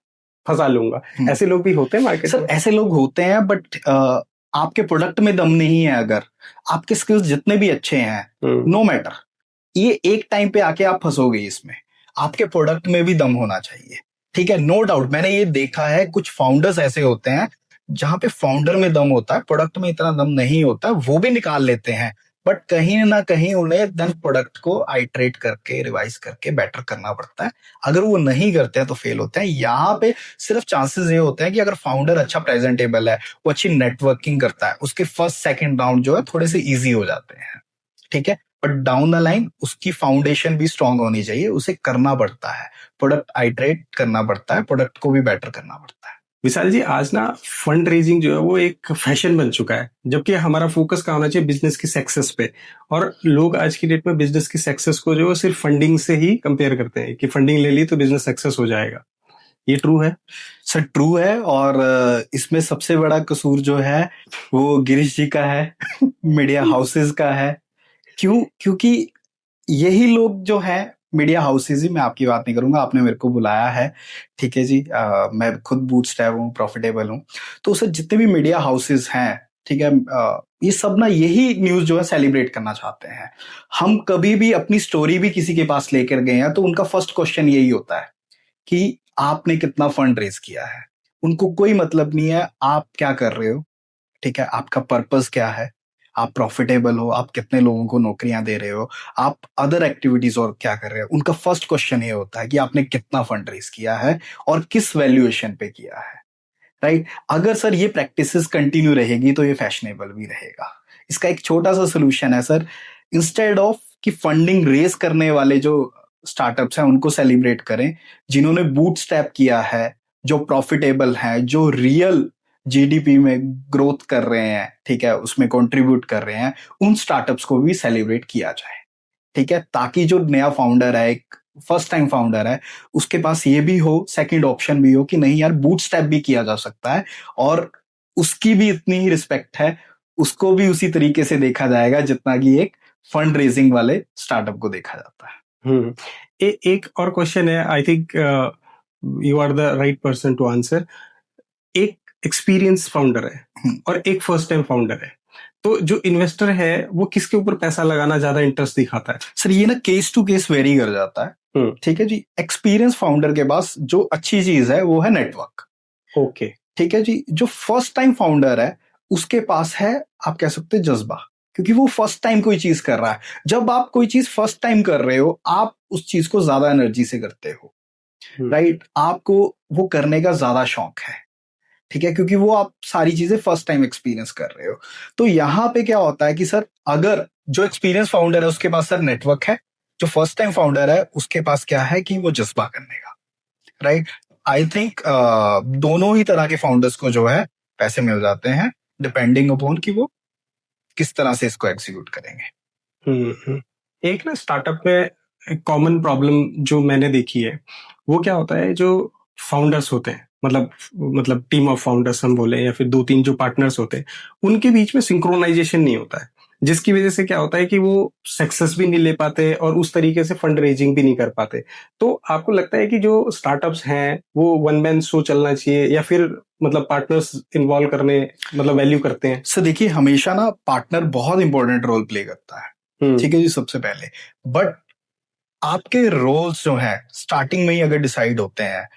फंसा लूंगा। ऐसे लोग भी होते हैं मार्केट में? सर ऐसे लोग होते हैं, बट आपके प्रोडक्ट में दम नहीं है, अगर आपके स्किल्स जितने भी अच्छे हैं, नो मैटर, ये एक टाइम पे आके आप फंसोगे इसमें। आपके प्रोडक्ट में भी दम होना चाहिए, ठीक है, नो डाउट। मैंने ये देखा है, कुछ फाउंडर्स ऐसे होते हैं जहां पे फाउंडर में दम होता है, प्रोडक्ट में इतना दम नहीं होता, वो भी निकाल लेते हैं, बट कहीं ना कहीं उन्हें देन प्रोडक्ट को आइटरेट करके, रिवाइज करके बेटर करना पड़ता है। अगर वो नहीं करते हैं तो फेल होते हैं। यहाँ पे सिर्फ चांसेस ये होते हैं कि अगर फाउंडर अच्छा प्रेजेंटेबल है, वो अच्छी नेटवर्किंग करता है, उसके फर्स्ट सेकंड राउंड जो है थोड़े से इजी हो जाते हैं, ठीक है, बट डाउन द लाइन उसकी फाउंडेशन भी स्ट्रांग होनी चाहिए, उसे करना पड़ता है, प्रोडक्ट आइटरेट करना पड़ता है, प्रोडक्ट को भी बेटर करना पड़ता है। विशाल जी, आज ना फंड रेजिंग जो है वो एक फैशन बन चुका है, जबकि हमारा फोकस कहाँ होना चाहिए? बिजनेस की सक्सेस पे। और लोग आज की डेट में बिजनेस की सक्सेस को जो है सिर्फ फंडिंग से ही कंपेयर करते हैं कि फंडिंग ले ली तो बिजनेस सक्सेस हो जाएगा। ये ट्रू है? सर ट्रू है, और इसमें सबसे बड़ा कसूर जो है वो गिरीश जी का है मीडिया हाउसेस का है। क्यों? क्योंकि यही लोग जो है, मीडिया हाउसेज ही, मैं आपकी बात नहीं करूंगा, आपने मेरे को बुलाया है, ठीक है जी, मैं खुद बूटस्ट्रैप हूँ, प्रॉफिटेबल हूँ, तो सर जितने भी मीडिया हाउसेज हैं, ठीक है, ये सब ना यही न्यूज जो है सेलिब्रेट करना चाहते हैं। हम कभी भी अपनी स्टोरी भी किसी के पास लेकर गए हैं तो उनका फर्स्ट क्वेश्चन यही होता है कि आपने कितना फंड रेज किया है। उनको कोई मतलब नहीं है आप क्या कर रहे हो, ठीक है, आपका पर्पस क्या है, आप प्रॉफिटेबल हो, आप कितने लोगों को नौकरियां दे रहे हो, आप अदर एक्टिविटीज और क्या कर रहे हो। उनका फर्स्ट क्वेश्चन ये होता है कि आपने कितना फंड रेज किया है और किस वैल्यूएशन पे किया है, राइट? अगर सर ये प्रैक्टिसेस कंटिन्यू रहेगी तो ये फैशनेबल भी रहेगा। इसका एक छोटा सा सोल्यूशन है सर, इंस्टेड ऑफ कि फंडिंग रेज करने वाले जो स्टार्टअप्स हैं उनको सेलिब्रेट करें, जिन्होंने बूटस्ट्रैप किया है, जो प्रॉफिटेबल हैं, जो रियल जीडीपी में ग्रोथ कर रहे हैं, ठीक है, उसमें कंट्रीब्यूट कर रहे हैं, उन स्टार्टअप्स को भी सेलिब्रेट किया जाए, ठीक है, ताकि जो नया फाउंडर है, एक फर्स्ट टाइम फाउंडर है, उसके पास ये भी हो, सेकंड ऑप्शन भी हो कि नहीं यार बूटस्ट्रैप भी किया जा सकता है, और उसकी भी इतनी ही रिस्पेक्ट है, उसको भी उसी तरीके से देखा जाएगा जितना कि एक फंड रेजिंग वाले स्टार्टअप को देखा जाता है। एक और क्वेश्चन है, I think you are the right person to answer. एक एक्सपीरियंस फाउंडर है और एक फर्स्ट टाइम फाउंडर है, तो जो इन्वेस्टर है वो किसके ऊपर पैसा लगाना ज्यादा इंटरेस्ट दिखाता है? सर ये ना केस टू केस वेरी कर जाता है, ठीक है जी। एक्सपीरियंस फाउंडर के पास जो अच्छी चीज है वो है नेटवर्क, ओके, ठीक है जी। जो फर्स्ट टाइम फाउंडर है उसके पास है, आप कह सकते हैं, जज्बा, क्योंकि वो फर्स्ट टाइम कोई चीज कर रहा है। जब आप कोई चीज फर्स्ट टाइम कर रहे हो, आप उस चीज को ज्यादा एनर्जी से करते हो, राइट? आपको वो करने का ज्यादा शौक है, ठीक है, क्योंकि वो आप सारी चीजें फर्स्ट टाइम एक्सपीरियंस कर रहे हो। तो यहाँ पे क्या होता है कि सर अगर जो एक्सपीरियंस फाउंडर है उसके पास सर नेटवर्क है, जो फर्स्ट टाइम फाउंडर है उसके पास क्या है कि वो जज्बा करने का, राइट? आई थिंक दोनों ही तरह के फाउंडर्स को जो है पैसे मिल जाते हैं, डिपेंडिंग अपॉन कि वो किस तरह से इसको एग्जीक्यूट करेंगे। एक ना स्टार्टअप में कॉमन प्रॉब्लम जो मैंने देखी है वो क्या होता है, जो फाउंडर्स होते हैं, मतलब टीम ऑफ फाउंडर्स हम बोले, या फिर 2-3 जो पार्टनर्स होते हैं, उनके बीच में सिंक्रोनाइजेशन नहीं होता है, जिसकी वजह से क्या होता है कि वो सक्सेस भी नहीं ले पाते और उस तरीके से फंड रेजिंग भी नहीं कर पाते। तो आपको लगता है कि जो स्टार्टअप्स हैं वो वन मैन शो चलना चाहिए, या फिर मतलब पार्टनर्स इन्वॉल्व करने मतलब वैल्यू करते हैं? सर देखिए, हमेशा ना पार्टनर बहुत इंपॉर्टेंट रोल प्ले करता है, ठीक है जी, सबसे पहले। बट आपके रोल्स जो हैं स्टार्टिंग में ही अगर डिसाइड होते हैं,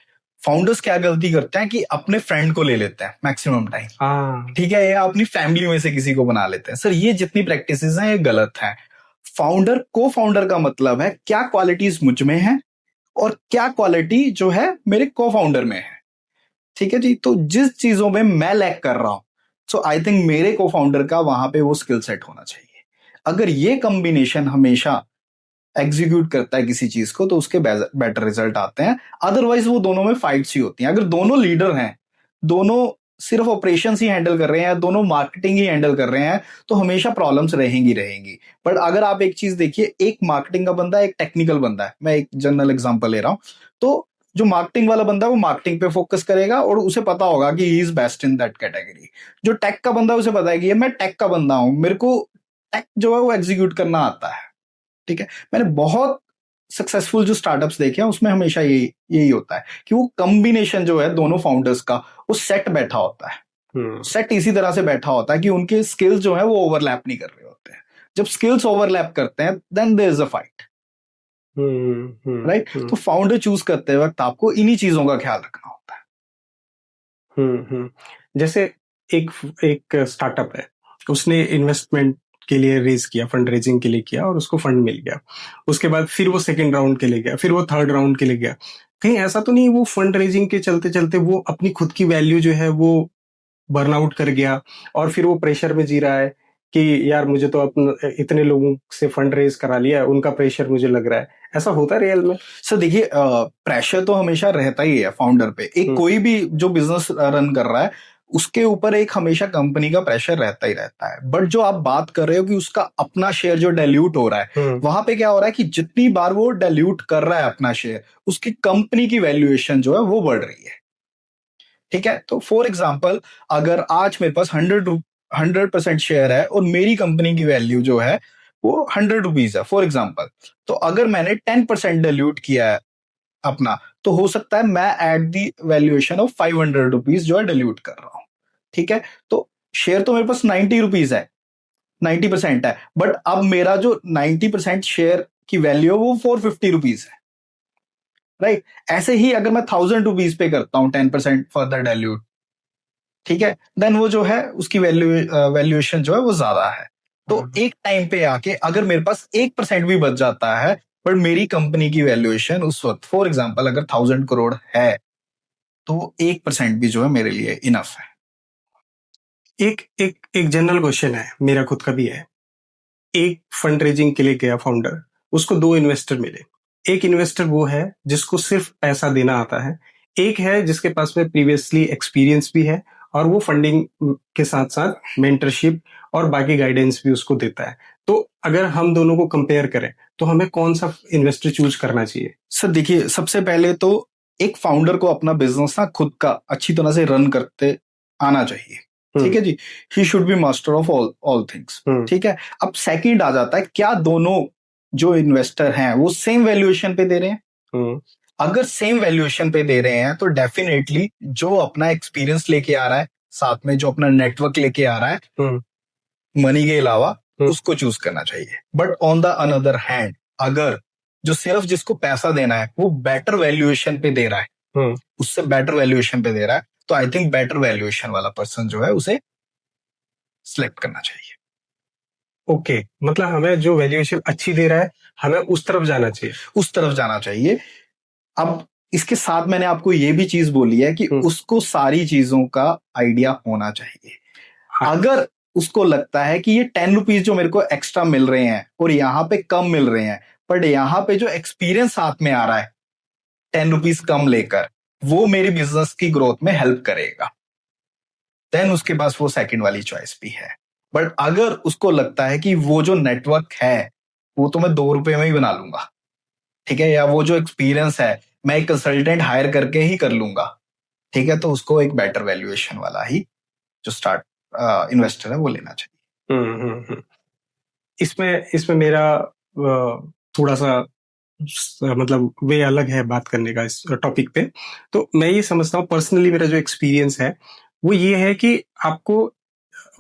फाउंडर्स क्या गलती करते हैं कि अपने फ्रेंड को ले लेते हैं मैक्सिमम टाइम, ठीक है, या अपनी फैमिली में से किसी को बना लेते हैं। सर ये जितनी प्रैक्टिसेस हैं ये गलत हैं। फाउंडर को फाउंडर का मतलब है क्या क्वालिटीज मुझ में है और क्या क्वालिटी जो है मेरे को फाउंडर में है, ठीक है जी। तो जिस चीजों में मैं लैक कर रहा हूं, सो आई थिंक मेरे को फाउंडर का वहां पे वो स्किल सेट होना चाहिए। अगर ये कॉम्बिनेशन हमेशा एग्जीक्यूट करता है किसी चीज को तो उसके बेटर रिजल्ट आते हैं। अदरवाइज वो दोनों में फाइट्स ही होती हैं। अगर दोनों लीडर हैं, दोनों सिर्फ ऑपरेशंस ही हैंडल कर रहे हैं, दोनों मार्केटिंग ही हैंडल कर रहे हैं, तो हमेशा प्रॉब्लम्स रहेंगी रहेंगी। बट अगर आप एक चीज देखिए, एक मार्केटिंग का बंदा है, एक टेक्निकल बंदा है, मैं एक जनरल एग्जांपल ले रहा हूं, तो जो मार्केटिंग वाला बंदा है वो मार्केटिंग पे फोकस करेगा और उसे पता होगा कि he is best in that category. जो टेक का बंदा है उसे पता है कि ये मैं टेक का बंदा हूं, मेरे को टेक जो है वो एग्जीक्यूट करना आता है। ठीक है, मैंने बहुत सक्सेसफुल जो स्टार्टअप्स देखे हैं उसमें हमेशा यही होता है कि वो कॉम्बिनेशन जो है दोनों फाउंडर्स का, वो सेट बैठा होता है। सेट इसी तरह से बैठा होता है कि उनके स्किल्स जो है वो ओवरलैप नहीं कर रहे होते हैं। जब स्किल्स ओवरलैप करते हैं then there is a fight, right. तो फाउंडर चूज करते वक्त आपको इन्हीं चीजों का ख्याल रखना होता है। जैसे एक एक स्टार्टअप है, उसने इन्वेस्टमेंट के लिए रेज किया, फंड रेजिंग के लिए किया और उसको फंड मिल गया। उसके बाद फिर वो सेकंड राउंड के लिए गया, फिर वो थर्ड राउंड के लिए गया। कहीं ऐसा तो नहीं वो फंड रेजिंग के चलते चलते वो अपनी खुद की वैल्यू जो है वो बर्नआउट कर गया और फिर वो प्रेशर में जी रहा है कि यार मुझे तो अपने इतने लोगों से फंड रेज करा लिया, उनका प्रेशर मुझे लग रहा है। ऐसा होता है रियल में? सर देखिए, प्रेशर तो हमेशा रहता ही है फाउंडर पे। एक कोई भी जो बिजनेस रन कर रहा है उसके ऊपर एक हमेशा कंपनी का प्रेशर रहता ही रहता है। बट जो आप बात कर रहे हो कि उसका अपना शेयर जो डाइल्यूट हो रहा है, वहां पे क्या हो रहा है कि जितनी बार वो डाइल्यूट कर रहा है अपना शेयर, उसकी कंपनी की वैल्यूएशन जो है वो बढ़ रही है। ठीक है, तो फॉर एग्जाम्पल अगर आज मेरे पास 100% शेयर है और मेरी कंपनी की वैल्यू जो है वो 100 रुपीज है फॉर एग्जाम्पल, तो अगर मैंने 10% डाइल्यूट किया है अपना, तो हो सकता है मैं at the valuation of 500 rupees जो है डाइल्यूट कर रहा हूं। ठीक है, तो शेयर तो मेरे पास 90 रुपीज है, 90% है, बट अब मेरा जो 90% शेयर की वैल्यू है वो 450 रुपीज है, राइट। ऐसे ही अगर मैं 1000 रुपीज पे करता हूं 10% फर्दर डाइल्यूट, ठीक है, देन वो जो है उसकी वैल्यूएशन जो है वो ज्यादा है। तो एक टाइम पे आके अगर मेरे पास 1% भी बच जाता है, पर मेरी कंपनी की वैल्यूएशन उस वक्त फॉर एग्जाम्पल अगर 1000 करोड़ है, तो 1% भी जो है मेरे लिए इनफ है। एक जनरल क्वेश्चन है, मेरा खुद का भी है। एक फंड रेजिंग के लिए गया फाउंडर, उसको 2 इन्वेस्टर मिले। एक इन्वेस्टर वो है जिसको सिर्फ पैसा देना आता है, एक है जिसके पास में प्रीवियसली एक्सपीरियंस भी है और वो फंडिंग के साथ साथ मेंटरशिप और बाकी गाइडेंस भी उसको देता है। तो अगर हम दोनों को कंपेयर करें तो हमें कौन सा इन्वेस्टर चूज करना चाहिए? सर देखिए, सबसे पहले तो एक फाउंडर को अपना बिजनेस ना खुद का अच्छी तरह से रन करते आना चाहिए। ठीक है जी, he should be master of all things. ठीक है, अब सेकंड आ जाता है क्या दोनों जो इन्वेस्टर हैं वो सेम वैल्यूएशन पे दे रहे हैं? अगर सेम वैल्यूएशन पे दे रहे हैं तो डेफिनेटली जो अपना एक्सपीरियंस लेके आ रहा है, साथ में जो अपना नेटवर्क लेके आ रहा है मनी के अलावा, उसको चूज करना चाहिए। But on the another hand अगर जो सिर्फ जिसको पैसा देना है वो बेटर वैल्यूएशन पे दे रहा है, उससे बेटर वैल्यूएशन पे दे रहा है, तो आई थिंक बेटर वैल्यूएशन वाला पर्सन जो है उसे सिलेक्ट करना चाहिए। ओके, मतलब हमें जो वैल्यूएशन अच्छी दे रहा है हमें उस तरफ जाना चाहिए, उस तरफ जाना चाहिए। अब इसके साथ मैंने आपको ये भी चीज बोली है कि उसको सारी चीजों का आइडिया होना चाहिए। अगर उसको लगता है कि ये 10 रुपीज जो मेरे को एक्स्ट्रा मिल रहे हैं और यहाँ पे कम मिल रहे हैं, बट यहाँ पे जो एक्सपीरियंस साथ में आ रहा है 10 रुपीज कम लेकर, वो मेरी बिजनेस की ग्रोथ में हेल्प करेगा, देन उसके पास वो सेकंड वाली चॉइस भी है। बट अगर उसको लगता है कि वो जो नेटवर्क है वो तो मैं 2 रुपए में ही बना लूंगा, ठीक है, या वो जो एक्सपीरियंस है मैं एक कंसल्टेंट हायर करके ही कर लूंगा, ठीक है, तो उसको एक बेटर वैल्यूएशन वाला ही जो स्टार्ट इन्वेस्टर है वो लेना चाहिए। इसमें मेरा थोड़ा सा मतलब वे अलग है बात करने का इस टॉपिक पे। तो मैं ये समझता हूँ, पर्सनली मेरा जो एक्सपीरियंस है वो ये है कि आपको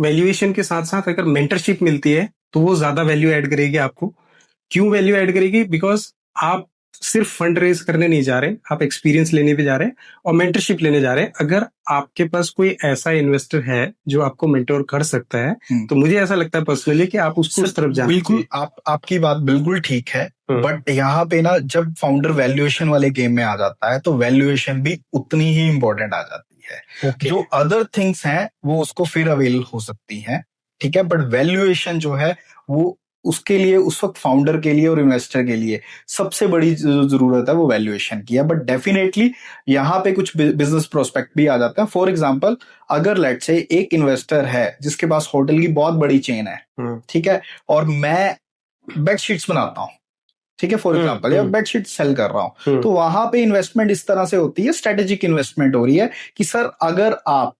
वैल्यूएशन के साथ साथ अगर मेंटरशिप मिलती है तो वो ज्यादा वैल्यू ऐड करेगी आपको। क्यों वैल्यू ऐड करेगी? बिकॉज आप सिर्फ फंड रेज करने नहीं जा रहे, आप एक्सपीरियंस लेने भी जा रहे हैं और मेंटरशिप लेने जा रहे हैं। अगर आपके पास कोई ऐसा इन्वेस्टर है जो आपको मेंटोर कर सकता है तो मुझे ऐसा लगता है पर्सनली कि आप उसको उस तरफ जाना। बिल्कुल, आपकी बात बिल्कुल ठीक है, बट यहाँ पे ना जब फाउंडर वैल्यूएशन वाले गेम में आ जाता है तो वैल्यूएशन भी उतनी ही इंपॉर्टेंट आ जाती है। जो अदर थिंग्स हैं वो उसको फिर अवेल हो सकती हैं, ठीक है, बट वैल्यूएशन जो है वो उसके लिए उस वक्त फाउंडर के लिए और इन्वेस्टर के लिए सबसे बड़ी जो जरूरत है वो वैल्यूएशन की है। बट डेफिनेटली यहाँ पे कुछ बिजनेस प्रोस्पेक्ट भी आ जाते हैं। फॉर एग्जांपल, अगर लेट्स से एक इन्वेस्टर है जिसके पास होटल की बहुत बड़ी चेन है, ठीक है, और मैं बेडशीट्स बनाता हूँ, ठीक है, फॉर एग्जांपल, या बेडशीट सेल कर रहा हूँ, तो वहां पे इन्वेस्टमेंट इस तरह से होती है, स्ट्रेटेजिक इन्वेस्टमेंट हो रही है कि सर अगर आप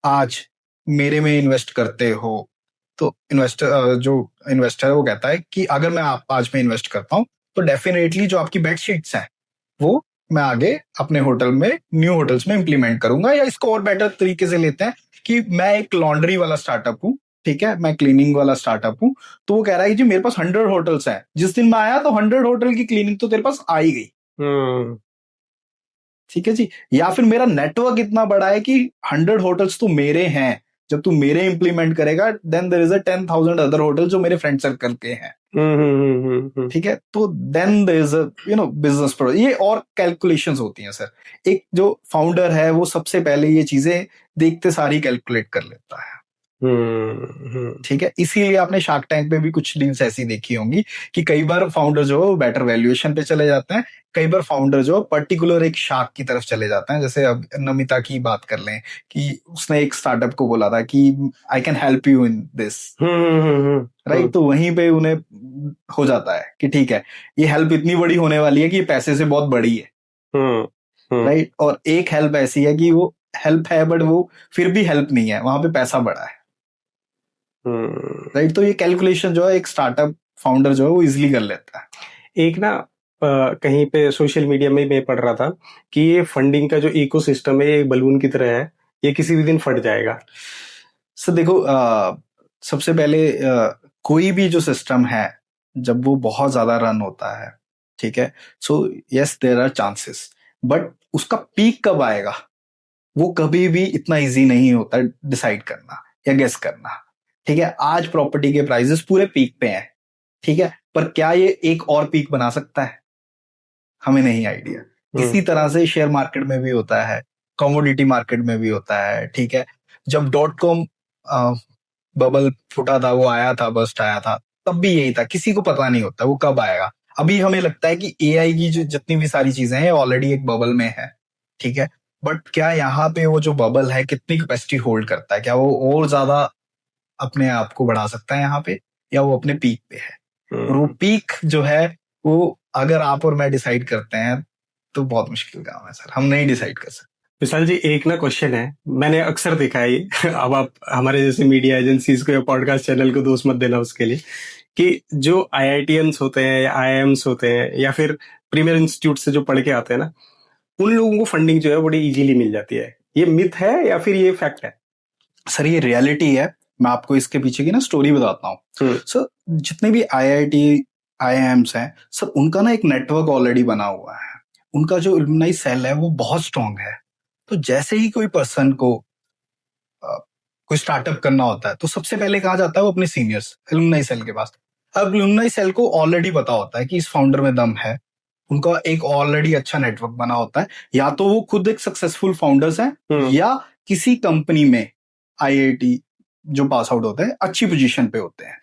आज मेरे में इन्वेस्ट करते हो, तो इन्वेस्टर जो इन्वेस्टर है वो कहता है कि अगर मैं आप आज में इन्वेस्ट करता हूं तो डेफिनेटली जो आपकी बेडशीट्स हैं वो मैं आगे अपने होटल में, न्यू होटल्स में इंप्लीमेंट करूंगा। या इसको और बेटर तरीके से लेते हैं कि मैं एक लॉन्ड्री वाला स्टार्टअप हूँ, ठीक है, मैं क्लीनिंग वाला स्टार्टअप हूँ, तो वो कह रहा है कि जी मेरे पास 100 होटल्स हैं, जिस दिन मैं आया तो 100 होटल की क्लीनिंग तो तेरे पास आ ही गई। ठीक है जी। या फिर मेरा नेटवर्क इतना बड़ा है कि 100 होटल्स तो मेरे हैं, जब तू मेरे इंप्लीमेंट करेगा then there is a 10,000 other hotel जो मेरे फ्रेंड सर्कल के हैं। ठीक है, तो then there is a business product. ये और कैलकुलेशंस होती हैं सर। एक जो फाउंडर है वो सबसे पहले ये चीजें देखते सारी कैलकुलेट कर लेता है। ठीक है, इसीलिए आपने शार्क टैंक पे भी कुछ डील्स ऐसी देखी होंगी कि कई बार फाउंडर जो है वो बेटर वैल्यूएशन पे चले जाते हैं, कई बार फाउंडर जो पर्टिकुलर एक शार्क की तरफ चले जाते हैं। जैसे अब नमिता की बात कर लें कि उसने एक स्टार्टअप को बोला था कि I can help you in this, right, तो वहीं पे उन्हें हो जाता है कि ठीक है ये हेल्प इतनी बड़ी होने वाली है कि ये पैसे से बहुत बड़ी है, राइट। और एक हेल्प ऐसी है कि वो हेल्प है बट वो फिर भी हेल्प नहीं है, वहां पे पैसा बड़ा है, राइट। तो ये कैलकुलेशन जो है एक स्टार्टअप फाउंडर जो है वो इजिली कर लेता है। एक ना कहीं पे सोशल मीडिया में मैं पढ़ रहा था कि ये फंडिंग का जो इकोसिस्टम है ये बलून की तरह है, ये किसी भी दिन फट जाएगा। सर देखो, सबसे पहले कोई भी जो सिस्टम है जब वो बहुत ज्यादा रन होता है, ठीक है, so yes there are chances, but उसका पीक कब आएगा वो कभी भी इतना इजी नहीं होता डिसाइड करना या गेस करना। ठीक है, आज प्रॉपर्टी के प्राइसेस पूरे पीक पे हैं, ठीक है, पर क्या ये एक और पीक बना सकता है, हमें नहीं आइडिया। इसी तरह से शेयर मार्केट में भी होता है, कमोडिटी मार्केट में भी होता है, ठीक है। जब .com बबल फूटा था, वो आया था, बस्ट आया था, तब भी यही था, किसी को पता नहीं होता वो कब आएगा। अभी हमें लगता है कि एआई की जो जितनी भी सारी चीजें हैं ऑलरेडी एक बबल में है, ठीक है, बट क्या यहाँ पे वो जो बबल है कितनी कैपेसिटी होल्ड करता है, क्या वो और ज्यादा अपने आप को बढ़ा सकता है यहाँ पे, या वो अपने पीक पे है। और वो पीक जो है वो अगर आप और मैं डिसाइड करते हैं तो बहुत मुश्किल काम है सर, हम नहीं डिसाइड कर सकते। विशाल जी, एक ना क्वेश्चन है, मैंने अक्सर देखा है ये अब आप हमारे जैसे मीडिया एजेंसीज को या पॉडकास्ट चैनल को दोष मत देना उसके लिए, कि जो आईआईटीएंस होते हैं या आईआईएम्स होते हैं या फिर प्रीमियर इंस्टीट्यूट से जो पढ़ के आते हैं ना, उन लोगों को फंडिंग जो है बड़ी इजीली मिल जाती है। ये मिथ है या फिर ये फैक्ट है? सर ये रियलिटी है, मैं आपको इसके पीछे की ना स्टोरी बताता हूँ। सर जितने भी आईआईटी आईआईएम्स हैं सर, उनका ना एक नेटवर्क ऑलरेडी बना हुआ है, उनका जो एलुमनाई सेल है वो बहुत स्ट्रांग है। तो जैसे ही कोई पर्सन को कोई स्टार्टअप करना होता है तो सबसे पहले कहा जाता है वो अपने सीनियर्स एलुमनाई सेल के पास। अब एलुमनाई सेल को ऑलरेडी पता होता है कि इस फाउंडर में दम है, उनका एक ऑलरेडी अच्छा नेटवर्क बना होता है, या तो वो खुद एक सक्सेसफुल फाउंडर्स हैं या किसी कंपनी में आईआईटी जो पास आउट होते हैं अच्छी पोजीशन पे होते हैं।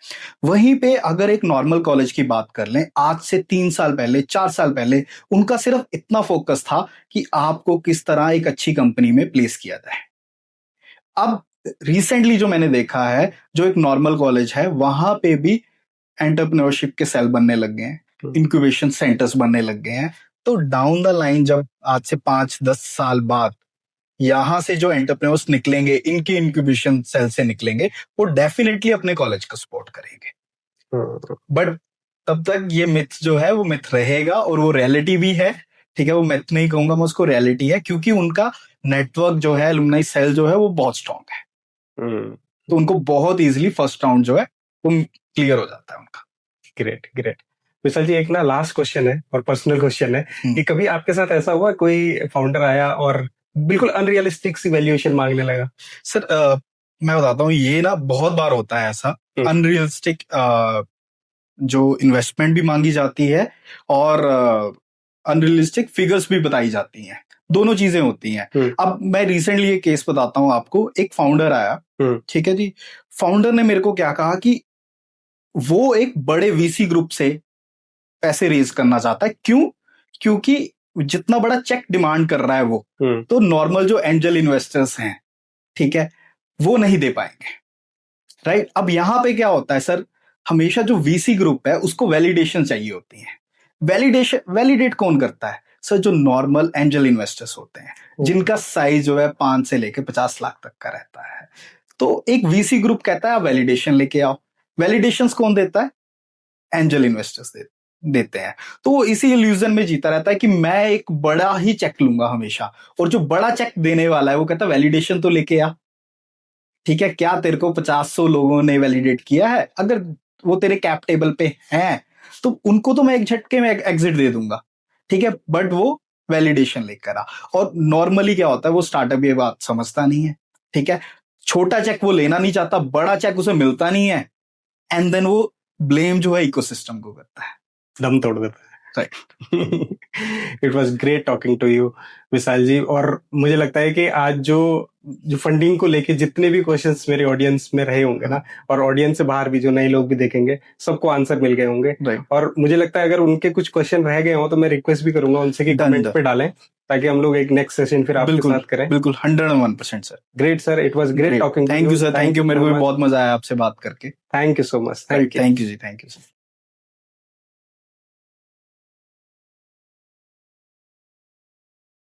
वहीं पे अगर एक नॉर्मल कॉलेज की बात कर लें, आज से 3 साल पहले 4 साल पहले उनका सिर्फ इतना फोकस था कि आपको किस तरह एक अच्छी कंपनी में प्लेस किया जाए। अब रिसेंटली जो मैंने देखा है, जो एक नॉर्मल कॉलेज है वहां पे भी एंटरप्रेन्योरशिप के सेल बनने लग गए हैं, इंक्यूबेशन सेंटर्स बनने लग गए हैं। तो डाउन द लाइन जब आज से 5-10 साल बाद यहां से जो एंटरप्रेन्योर्स निकलेंगे, इनके इंक्यूबेशन सेल से निकलेंगे, वो डेफिनेटली अपने कॉलेज को सपोर्ट करेंगे। बट तब तक ये मिथ जो है वो मिथ रहेगा और वो रियलिटी भी है, ठीक है, वो मिथ नहीं कहूंगा मैं उसको, रियलिटी है, क्योंकि उनका नेटवर्क जो है एलुमनाई सेल जो है वो बहुत स्ट्रांग है। तो उनको बहुत इजीली फर्स्ट राउंड जो है वो क्लियर हो जाता है उनका। Great great. विशाल जी, एक ना लास्ट क्वेश्चन है और पर्सनल क्वेश्चन है कि कभी आपके साथ ऐसा हुआ कोई फाउंडर आया और बिल्कुल अनरियलिस्टिक सी वैल्यूएशन मांगने लगा? सर मैं बताता हूँ, ये ना बहुत बार होता है ऐसा, अनरियलिस्टिक जो इन्वेस्टमेंट भी मांगी जाती है और अनरियलिस्टिक फिगर्स भी बताई जाती हैं, दोनों चीजें होती हैं। अब मैं रिसेंटली एक केस बताता हूँ आपको। एक फाउंडर आया, ठीक है जी, फाउंडर ने मेरे को क्या कहा कि वो एक बड़े वीसी ग्रुप से पैसे रेज करना चाहता है। क्यों? क्योंकि जितना बड़ा चेक डिमांड कर रहा है वो, तो नॉर्मल जो एंजल इन्वेस्टर्स हैं, ठीक है, वो नहीं दे पाएंगे, राइट। अब यहां पे क्या होता है सर, हमेशा जो वीसी ग्रुप है उसको वैलिडेशन चाहिए होती है। वैलिडेट कौन करता है सर? जो नॉर्मल एंजल इन्वेस्टर्स होते हैं, जिनका साइज जो है 5 से लेके 50 लाख तक का रहता है। तो एक वीसी ग्रुप कहता है आप वैलिडेशन लेके आओ। वैलिडेशंस कौन देता है? एंजल इन्वेस्टर्स देते हैं। तो वो इसी इल्यूजन में जीता रहता है कि मैं एक बड़ा ही चेक लूंगा हमेशा, और जो बड़ा चेक देने वाला है वो कहता है वैलिडेशन तो लेके आ। ठीक है, क्या तेरे को 50-100 लोगों ने वैलिडेट किया है? अगर वो तेरे कैप टेबल पे हैं तो उनको तो मैं एक झटके में एग्जिट दे दूंगा, ठीक है, बट वो वैलिडेशन लेकर आ। और नॉर्मली क्या होता है, वो स्टार्टअप ये बात समझता नहीं है, ठीक है, छोटा चेक वो लेना नहीं चाहता, बड़ा चेक उसे मिलता नहीं है, एंड देन वो ब्लेम जो है इकोसिस्टम को करता है, दम तोड़ देता है। Right. It was great talking to you Vishal ji. और मुझे लगता है कि आज जो फंडिंग को लेके जितने भी क्वेश्चंस मेरे ऑडियंस में रहे होंगे ना, और ऑडियंस से बाहर भी जो नए लोग भी देखेंगे, सबको आंसर मिल गए होंगे। Right. और मुझे लगता है अगर उनके कुछ क्वेश्चन रह गए हो तो मैं रिक्वेस्ट भी करूंगा उनसे कि कमेंट पे डालें, ताकि हम लोग एक नेक्स्ट सेशन फिर आपके साथ करें। बिल्कुल 101% sir. Great sir, it was great talking. Thank you sir, thank you, मेरे को भी बहुत मजा आया आपसे बात करके। Thank you so much. Thank you जी, थैंक यू सर।